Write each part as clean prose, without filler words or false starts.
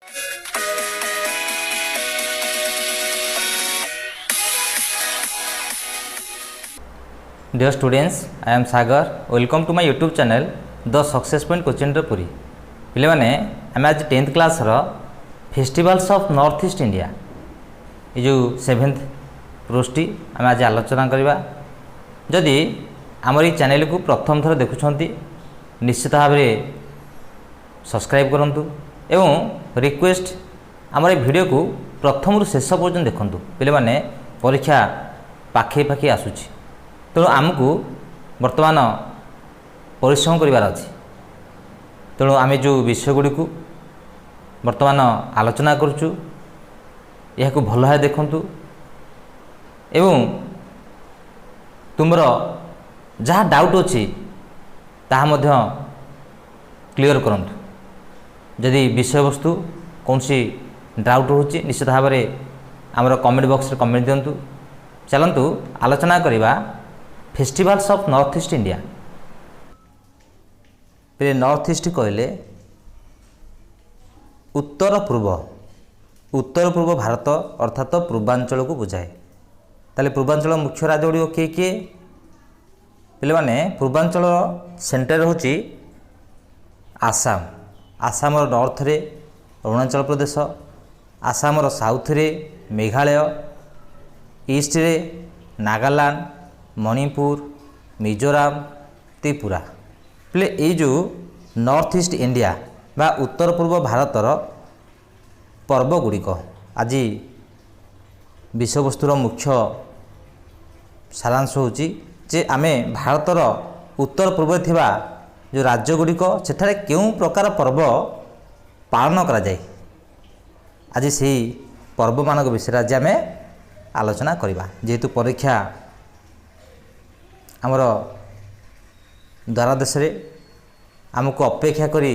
Dear students, I am Sagar. Welcome to my YouTube channel, The Success Point Coaching Puri. पिले माने आम आज 10th class रो festivals of north east India ये जो 7th Prusty आम आज आलोचना करवा। जदि आम ये चैनल को प्रथम थर देखुंट निश्चित भाव में सब्सक्राइब करूँ एवं रिक्वेस्ट आम वीडियो को प्रथम शेष पर्यटन देखूँ। पिले माने परीक्षा पाखे पाखे आसूची तेणु आमको वर्तमान परिश्रम करार अच्छी। तेणु आम जो विषय गुड़ी को वर्तमान आलोचना करुचु यह भल भाव देखु एवं तुमर जहाँ डाउट अच्छी ताहा क्लियर करूँ। जदि विषय वस्तु कौन सी डाउट रोचे निश्चित भाव में आमर कमेंट बॉक्स रे कमेंट दिंतु। चलतु आलोचना करवा festivals of north east India. पे नॉर्थ ईस्ट कहले उत्तर पूर्व भारत अर्थात पूर्वांचल को बुझाए। ताले पूर्वांचल मुख्य राज्य गुड़िक किए किए पे माने पूर्वांचल सेंटर होची आसाम। आसाम नॉर्थ रे अरुणाचल प्रदेश, आसाम साउथ रे मेघालय, ईस्ट रे नागालैंड, मणिपुर, मिजोराम, त्रिपुरा। प्ले ये जो नॉर्थ ईस्ट इंडिया बा उत्तर पूर्व भारतर पर्व गुड़िक आज विषय वस्तुर मुख्य सारांश होची जे आमे भारतर उत्तर पूर्व थिबा जो राज्य गुड़िक सेठारे केउं प्रकार पर्व पालन करा जाय। आज से पर्व मानक विषय आज आमे आलोचना करवा। जेहेतु परीक्षा आमर द्वारा देश रे आमको अपेक्षा करी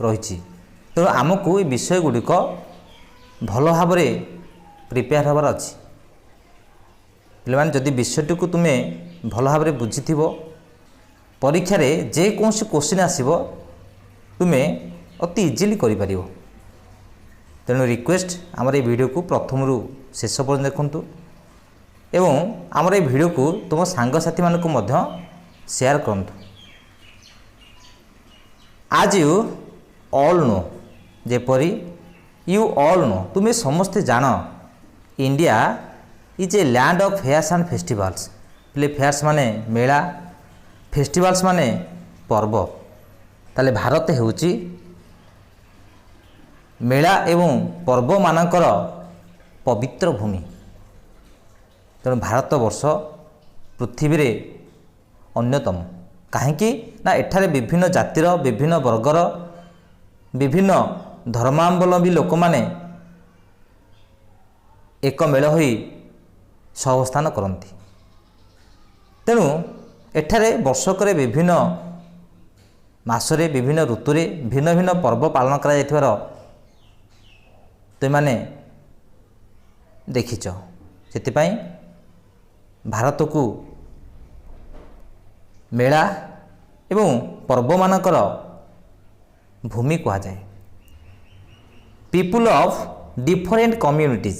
रही तेणु आमको ये विषय गुड़िक भल भाव प्रिपेयर हबार अच्छी। पे जदि विषयटी को तुम्हें भल भाव बुझी परीक्षा रे जे कौन सी क्वेश्चन आसीबो तुम्हें अति इजिली करि। तेणु रिक्वेस्ट आमर ये वीडियो को प्रथम रु शेष पर्यंत देखंतु एवं आमर ये वीडियो को तुम सांगसाथी मानक मध्य शेयर करंतु। आज यू ऑल नो जेपरी यू ऑल नो तुम्हें समस्ते जान India is a land of fairs and festivals. प्ले फेयर्स माने मेला, फेस्टिवल्स माने पर्व। ताले भारत हेउची मेला एवं पर्व मानकर पवित्र भूमि। तेणु भारत वर्ष पृथ्वी रे अन्यतम कहीं ना एठारे विभिन्न जातिर, विभिन्न वर्गर, विभिन्न धर्मावलंबी लोक माने एक मेल होई सहवस्थान करती। तेणु एठारे वर्षक विभिन्न मासरे विभिन्न ऋतुरे भिन्न भिन्न पर्व पालन करा जायथिबार तुम माने देखिच। सेतिपाई भारत को मेला एवं पर्व मानकर भूमि कहा जाए। People of different communities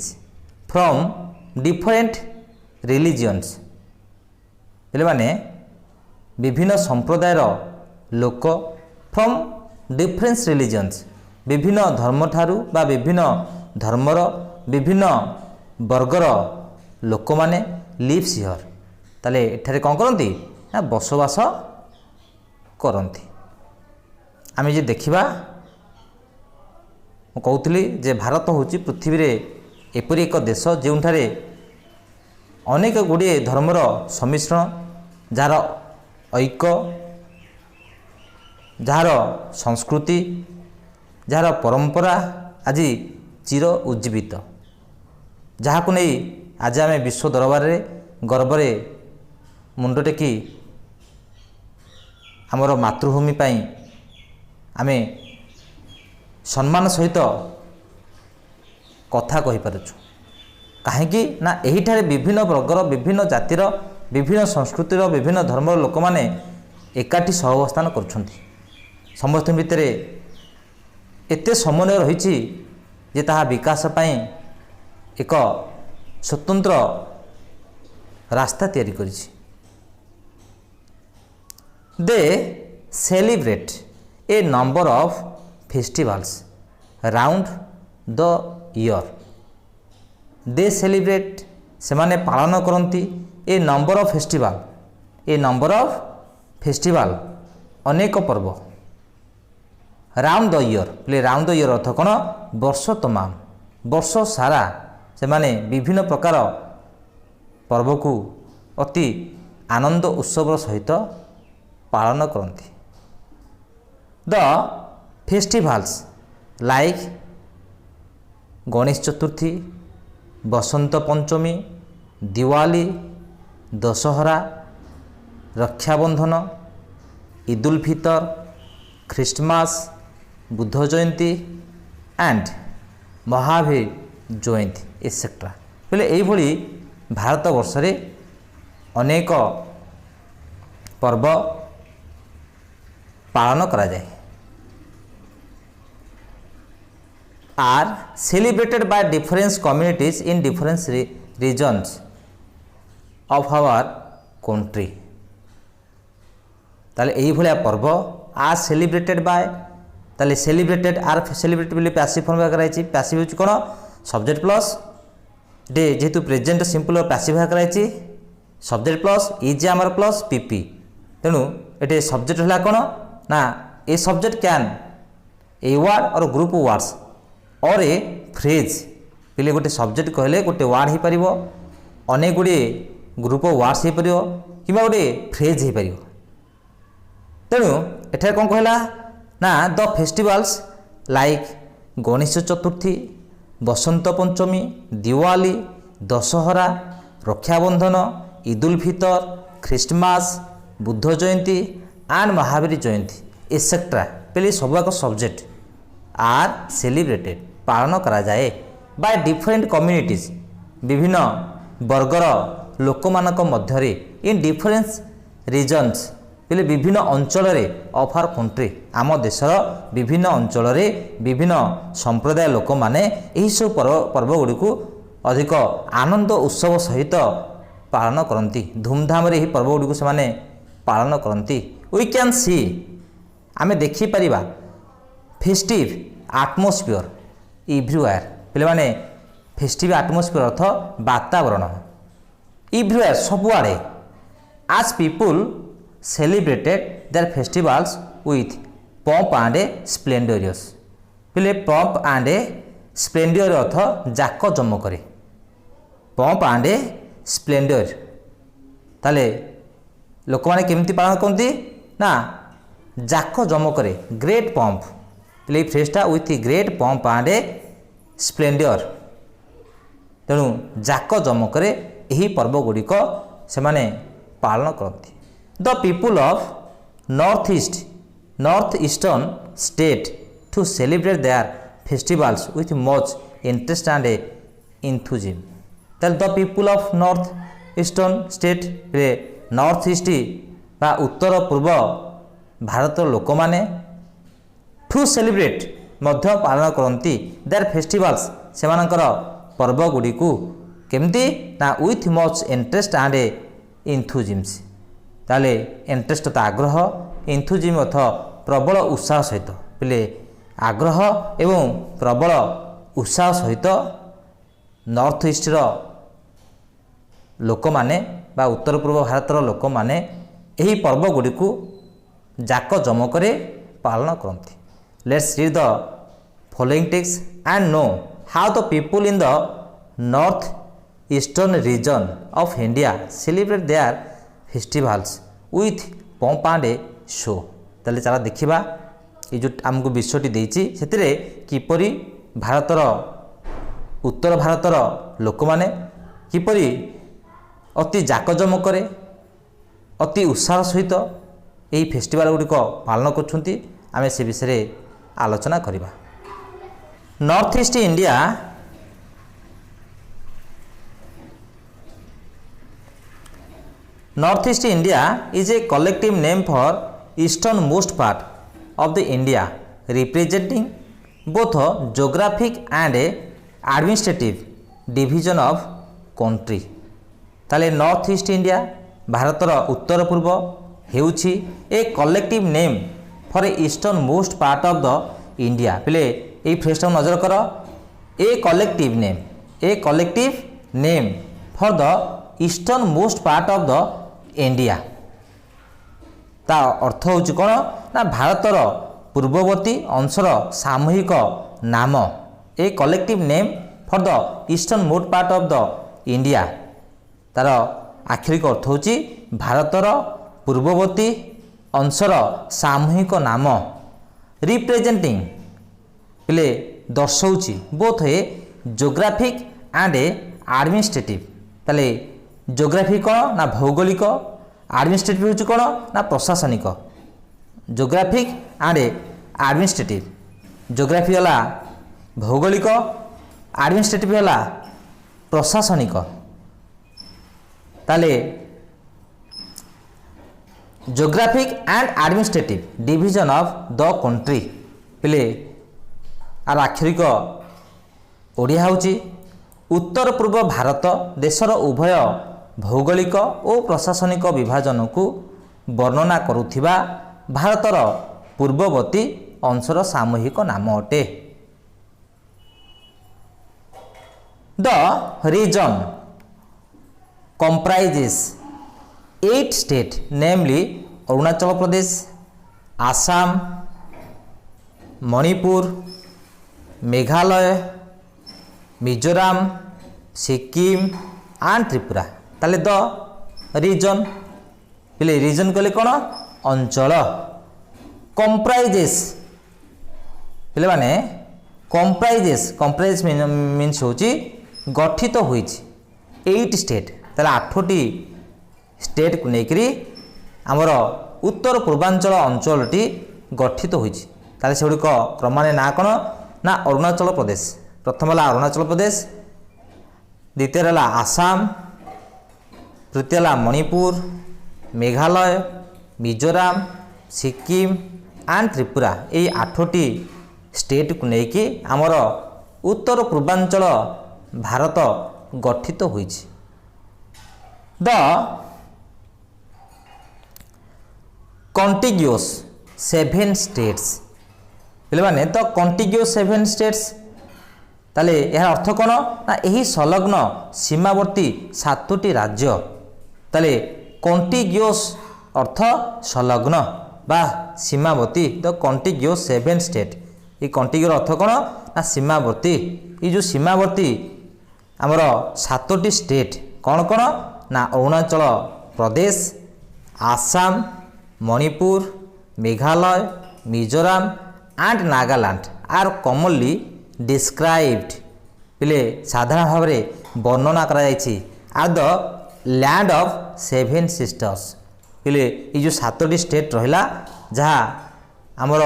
from different religions. पे माने विभिन्न संप्रदायर लोक फ्रॉम डिफरेंट रिलीजियंस विभिन्न धर्म ठारू बा विभिन्न धर्मर विभिन्न वर्गर लोक माने लिव्स हियर। ताले एठारे कौन करती ना बसवास करती। आम जे देखा कहूली जे भारत हूँ पृथ्वी रे एपरी एक देश जोठारे अनेक गुड़िए धर्मर सम्मिश्रण, जार ऐक्य, जार संस्कृति, जार परंपरा आज चिर उज्जीवित, जहाँ को नहीं आज आम विश्व दरबार रे गर्वरे मुंड टेकी आमर मातृभूमि पाई आमे सम्मान सहित कथा कहि पारुछु। कहीं ना एहिठारे विभिन्न वर्गर, विभिन्न जातिर, विभिन्न संस्कृतिर, विभिन्न धर्मर लोक माने एकाठी सहवस्थान करुछंती। समस्त भितर एते समन्वय रही जे ताहा विकास पाई एक स्वतंत्र रास्ता तैयारी करिछि। They celebrate a number of festivals round the year. They celebrate से माने पालन करती a number of festival, a number of festival अनेक पर्व राउंड द ईयर प्ले राउंड द ईयर अर्थ कौन वर्ष तमाम वर्ष सारा से माने विभिन्न प्रकार पर्व को अति आनंद उत्सव सहित पालन करती। The festivals like Ganesh Chaturthi, Basant Panchami, Diwali, Dussehra, Rakshabandhan, Eid ul Fitr, Christmas, Buddha Jayanti and Mahavir Jayanti etcetera बोले यही भारत वर्ष रे अनेक पर्व पालन करा जाए। Are celebrated by difference communities in difference regions of our country. ताले यही भलिया पर्व आर सेलिब्रेटेड बाय ताले सेलिब्रेटेड आर सेलिब्रेटेड बोली पैसिव फॉर्म में कराई। पैसिव होची कोन सब्जेक्ट प्लस डे जेहेतु प्रेजेंट सिंपल और पैसिव भाग कराई subject plus is am are plus PP तेणु ये सब्जेक्ट है कौन ना a subject can a word or group words or a phrase पे गोटे सब्जेक्ट कहले गोटे वर्ड हो पार अनेक गुड़े ग्रुप वर्ड्स हो पार कि गोटे फ्रेज हो पार। तेणु एठार कौन कहला ना the festivals like Ganesh Chaturthi, Basant Panchami, Diwali, Dussehra, Rakshabandhan, Eid ul Fitr, Christmas, Buddha Jayanti and Mahavir Jayanti etcetera पे सबक सब्जेक्ट आर सेलिब्रेटेड पालन करा जाए बाय डिफरेंट कम्युनिटीज विभिन्न वर्गर लोक मानक मध्यरे इन डिफरेंस रीजन्स बोले विभिन्न अंचल ऑफ आवर कंट्री आम देशर विभिन्न अंचल विभिन्न संप्रदाय लोक माने यही सब पर्व गुड़ी को अधिक आनंद उत्सव सहित पालन करती धूमधाम रे पर्व गुड़ी को से पालन करती। वी कैन सी आमे देखि परिबा फेस्टिव आटमोस्फियर एवरीवेयर पे माने फेस्टिव आटमोस्फियर अर्थ वातावरण एवरीवेयर सबुआड़े आज people celebrated their festivals with pomp and splendorous पे pomp and splendor अर्थ जाक जमक pomp and splendor ताले लोक माने केमती पालन करती ना जाक जमक ग्रेट पंप पे फ्रेजटा with great pomp and splendour तेणु जाक जमक यही पर्व गुड़िक से पालन करती। The people of north eastern state to celebrate their festivals with much interest and enthusiasm. ताल the people of north eastern state रे नॉर्थ ईस्ट बा उत्तर पूर्व भारत लोक माने टू सेलिब्रेट मध्य पालन करती देयर फेस्टिवल्स से पर्व गुड़ी को केमती ना विथ मच इंटरेस्ट एंड इंथुजिज्म ताले इंटरेस्ट तो आग्रह इंथुजिज्म अर्थ प्रबल उत्साह सहित पे आग्रह एवं प्रबल उत्साह सहित नॉर्थ ईस्टर लोक माने बा उत्तर पूर्व भारतर लोक माने यही पर्व गुड़ी को जाक जमक पालन करती। Let's read the following text and know how the people in the north eastern region of India celebrate their festivals with pomp and show। ताले चला देखिबा ये जो आमको विषयटी देछि सेतिरे किपरि भारतर उत्तर भारतर लोक माने किपरि अति जाकजमक अति उत्साह सहित यही फेस्टिवल गुड़िक पालन करछुंती आमे से विषय आलोचना करिबा। North east India North East India is a collective name for eastern most part of the India representing both geographic and administrative division of country. ताले नॉर्थ ईस्ट इंडिया भारतर उत्तर पूर्व हेउछि a collective name for eastern most part of the India. पिले a phrase नजर कर a collective name for the eastern most part of the India. ता अर्थ होछि कोन ना भारतर पूर्ववर्ती अंशर सामूहिक नाम ए collective name for the eastern most part of the India. तार आक्षरिक अर्थ होछि भारतर पूर्ववर्ती अंशर सामूहिक नाम रिप्रेजेंटिंग पिले दर्शाउछि both a geographic and administrative. ताले जोग्राफी कोन ना भौगोलिक, एडमिनिस्ट्रेटिव होछि कोन ना प्रशासनिक। जोग्राफिक एंड एडमिनिस्ट्रेटिव, जोग्राफी होला भौगोलिक, एडमिनिस्ट्रेटिव होला प्रशासनिक। ताले geographic and administrative division of the country पिले आर आक्षरिक ओडिया होछि उत्तर पूर्व भारत देशर उभय भौगोलिक और प्रशासनिक विभाजन को वर्णना करुथिबा भारतर पूर्ववर्ती अंशर सामूहिक नाम अटे। The region comprises 8 states namely Arunachal Pradesh, Assam, Manipur, Meghalaya, Mizoram, Sikkim and Tripura. ताले द रीजन पिले रीजन कहले कोन अंचल। कंप्राइजेस पिले माने कंप्राइज मीन्स होची गठित होईछि 8 स्टेट। ताले 8टी स्टेट को नेकरी आमर उत्तर पूर्वांचल अंचलटी गठित होईछि। ताले सेगुड़िक क्रमाने ना कोन ना अरुणाचल प्रदेश, प्रथम है अरुणाचल प्रदेश, द्वितीय है आसाम, तृतीय है मणिपुर, मेघालय, मिजोराम, सिक्किम एंड त्रिपुरा। ये 8टी स्टेट को लेकिन आमर उत्तर पूर्वांचल भारत गठित होईछि। द कॉन्टिग्यूअस 7 स्टेट्स पिले माने द कॉन्टिग्यूअस 7 स्टेट्स। ताले यह अर्थ कौन ना यही संलग्न सीमावर्ती 7टी राज्य। ताले कॉन्टिग्यूअस अर्थ संलग्न बा सीमावर्ती द कॉन्टिग्यूअस 7 स्टेट। ये कॉन्टिग्यूअस अर्थ कौन ना सीमावर्ती। ये जो सीमावर्ती आमर 7टी स्टेट कौन कौन ना Arunachal Pradesh, Assam, Manipur, Meghalaya, Mizoram and Nagaland are commonly described पिले साधारण भाव में वर्णना करा जायछि are the land of 7 sisters. पिले ये जो 7टी स्टेट रहिला जहाँ आमर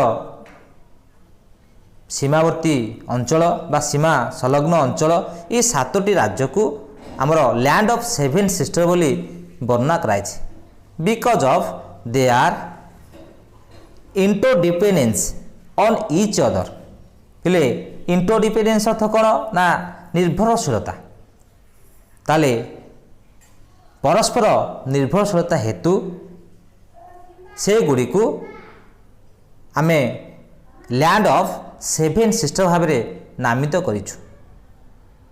सीमावर्ती अंचल बा सीमा संलग्न अंचल ये 7टी राज्य को आमर लैंड ऑफ 7 सिस्टर बोली वर्णना कराइछि because of they are interdependence on each other. पिले इंटरडिपेंडेंस अर्थ कौन ना निर्भरशीलता। ताले परस्पर निर्भरशीलता हेतु से गुड़ी को आमे लैंड ऑफ 7 सिस्टर भाव में नामित करिछु।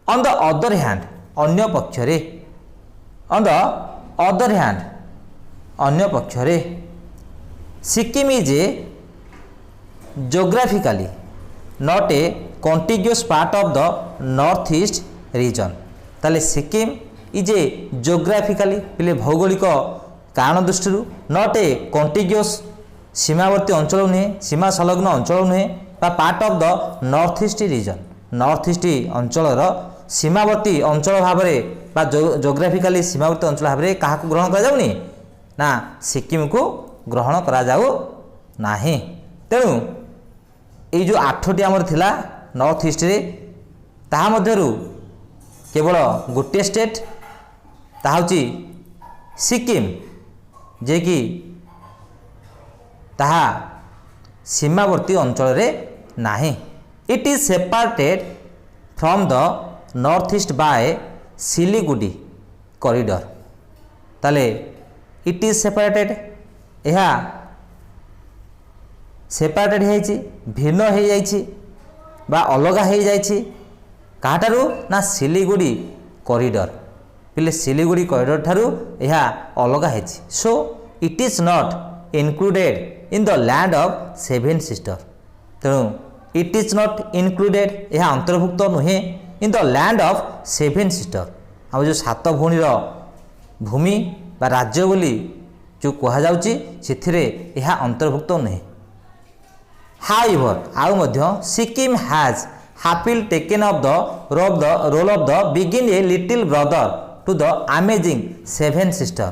ऑन द अदर हैंड अन्य पक्षरे अन्य पक्षरे Sikkim is a geographically not a contiguous part of the north east region. ताले सिक्किम इज ए जोग्राफिकली पिले भौगोलिक कारण दृष्टि नॉट ए कॉन्टिग्यूअस सीमावर्ती अंचल नुहे, सीमा संलग्न अंचल नुहे बा part of the north east region. North east अंचलर सीमावर्ती अंचल भाव में बा जोग्राफिकली सीमावर्ती अंचल भाव में क्या ग्रहण करा जाउनी ना सिक्किम को ग्रहण करा जाउ नाही। तेणु ये जो 8टी आमर थिला नॉर्थ ईस्ट रे ताहा मध्यरु केवल गोटे स्टेट ताहा होची सिक्किम जे कि ताहा सीमावर्ती अंचल रे नाही। It is separated from the north east by Siliguri corridor. ताले इट इज सेपरेटेड यह सेपरेटेड है भिन्न हो जाइए बा अलग हो जाइए काठारू ना सिलीगुड़ी कॉरिडोर पिले सिलीगुड़ी कॉरिडोर ठारू यह अलग है। So it is not included in the land of seven sister. तेणु इट इज नॉट इनक्लूडेड यह अंतर्भुक्त नुहे in the land of seven sister. आम जो सात भौणीर भूमि बा राज्य बोली जो कहुच्छी से यह अंतर्भुक्त नुहे। हाउएवर आउ मध्य Sikkim has happily taken off the role of the बिगिन a little brother to the amazing seven sister.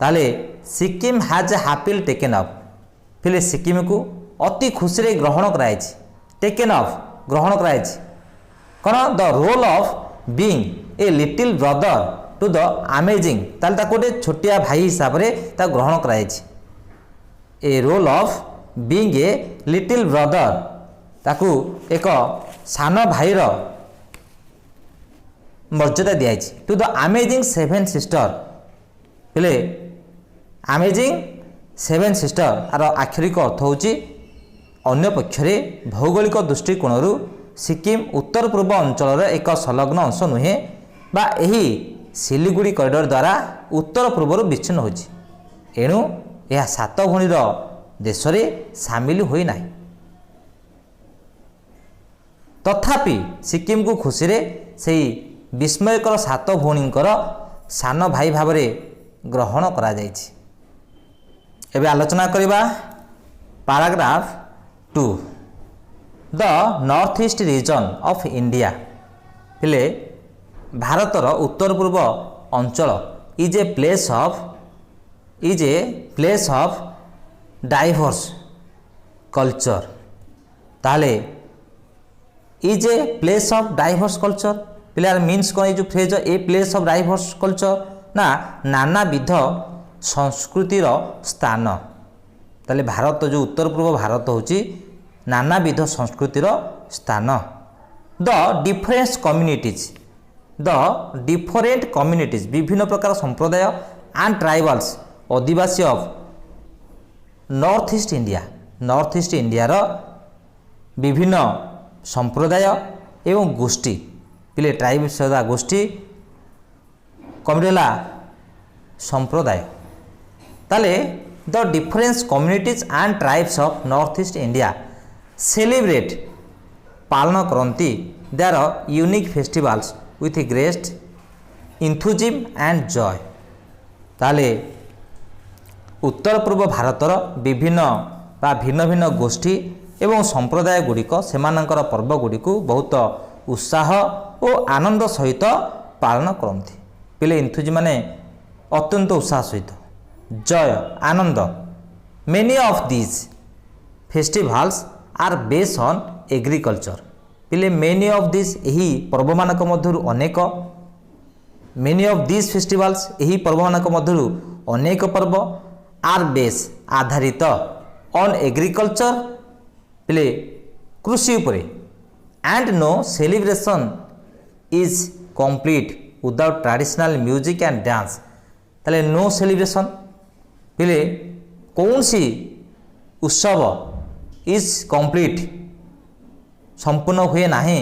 ताले Sikkim has happily taken off फिर सिक्किम को अति खुशी ग्रहण कराई टेकन ऑफ ग्रहण कराई कौन the role of being a little brother to the amazing ताले गोटे छोटिया भाई हिसाब से ग्रहण कराई a role of being a little brother ताकू एक सान भाईर मर्यादा दिखाई to the amazing seven sister. पिले अमेजिंग सेवेन सिस्टर आर आक्षरिक अर्थ होची अन्य पक्षरे भौगोलिक दृष्टिकोण सिक्किम उत्तर पूर्व अंचल एक संलग्न अंश नुहे बा एही सिलीगुड़ी कॉरिडोर द्वारा उत्तर पूर्व विच्छिन्न होची एणु यह सात भौणीर देश रे सामिल होई नाही। तथापि सिक्किम को खुशी रे सेही विस्मयकर सात भौणींकर सान भाई भाव ग्रहण करा जायछि। एबे आलोचना करिबा paragraph 2 the north east region of India पिले भारतर उत्तर पूर्व अंचल is a place of diverse culture. ताले is a place of diverse culture पिलार मीन्स कौन ये जो phrase a place of diverse culture ना नानाविध संस्कृतिर स्थान। ताले भारत जो उत्तर पूर्व भारत होची नानाविध संस्कृतिर स्थान। द डिफरेंट कम्युनिटीज विभिन्न प्रकार संप्रदाय एंड ट्राइबल्स आदिवासी ऑफ नॉर्थ ईस्ट इंडिया रो विभिन्न संप्रदाय एवं गोष्ठी पिले ट्राइब सदा गोष्ठी कमिला संप्रदाय। ताले the difference communities and tribes of north east India celebrate पालन करती their unique festivals with great enthusiasm and joy. ताले उत्तर पूर्व भारतर विभिन्न बा भिन्न भिन्न गोष्ठी एवं संप्रदाय गुड़िक सेमानंकर पर्व गुड़िक बहुत उत्साह और आनंद सहित पालन करती। पिले इंथुजी माने अत्यंत उत्साह सहित जय आनंद। Many of this festivals are based on agriculture पिले मेनी ऑफ दिस यही पर्व मानक मध्यरु अनेक मेनी ऑफ दिस फेस्टिवल्स यही पर्व मानक मध्यरु अनेक पर्व आर बेस आधारित ऑन एग्रीकल्चर पिले कृषि उपरे and no celebration is complete without traditional music and dance. ताले नो सेलिब्रेशन पिले कौन सी उत्सव इज कंप्लीट संपूर्ण हुए नाही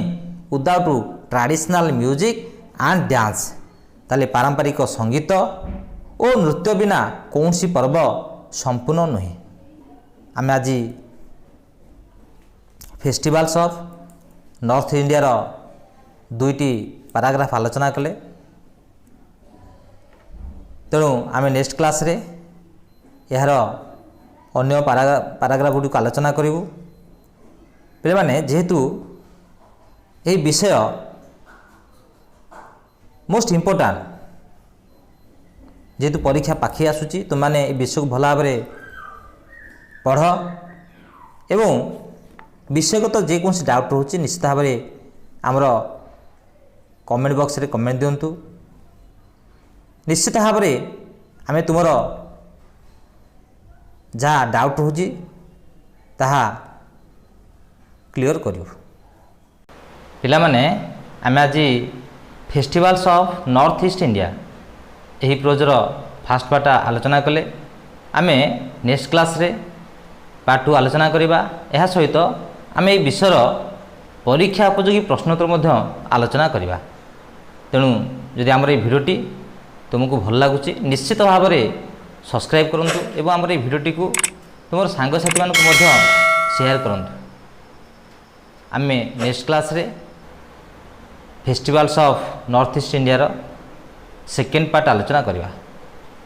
without traditional music and dance. ताले पारंपरिक संगीत और नृत्य बिना कौन सी पर्व संपूर्ण नुहे। आम आज फेस्टिवल्स ऑफ नॉर्थ इंडिया रो दुईटी पैराग्राफ आलोचना कले। तेणु आम नेक्स्ट क्लास रे यार अन्य पैराग्राफ गुड़ी आलोचना करूँ। पे माने जेहेतु यह विषय मोस्ट इम्पोर्टाट जेहेतु परीक्षा पाखी आसूची तुम मैंने विषय को भल भाव पढ़ एवं विषयगत तो जेकोसी डाउट रोचे निश्चित भाव आमर कमेंट बॉक्स रे कमेंट दिंतु। निश्चित भाव आम तुम जहाँ डाउट रोचे ताहा क्लियर करूँ। ପିଲାମାନେ ଆମେ ଆଜି festivals of north East India ଏହି ପ୍ରୋଜର ଫାଷ୍ଟ ପାର୍ଟ ଆଲୋଚନା କଲେ। ଆମେ ନେକ୍ସଟ କ୍ଲାସ୍ରେ ପାର୍ଟ 2 ଆଲୋଚନା କରିବା। ଏହା ସହିତ ଆମେ ଏହି ବିଷୟର ପରୀକ୍ଷା ଉପଯୋଗୀ ପ୍ରଶ୍ନୋତ୍ତର ମଧ୍ୟ ଆଲୋଚନା କରିବା। ତେଣୁ ଯଦି ଆମର ଏହି ଭିଡ଼ିଓଟି ତୁମକୁ ଭଲ ଲାଗୁଛି ନିଶ୍ଚିତ ଭାବରେ ସବସ୍କ୍ରାଇବ୍ କରନ୍ତୁ ଏବଂ ଆମର ଏହି ଭିଡ଼ିଓଟିକୁ ତୁମର ସାଙ୍ଗସାଥିମାନଙ୍କୁ ମଧ୍ୟ ସେୟାର କରନ୍ତୁ। ଆମେ ନେକ୍ସଟ କ୍ଲାସ୍ରେ ଫେଷ୍ଟିଭାଲ୍ସ ଅଫ୍ ନର୍ଥ ଇଷ୍ଟ ଇଣ୍ଡିଆର ସେକେଣ୍ଡ ପାର୍ଟ ଆଲୋଚନା କରିବା।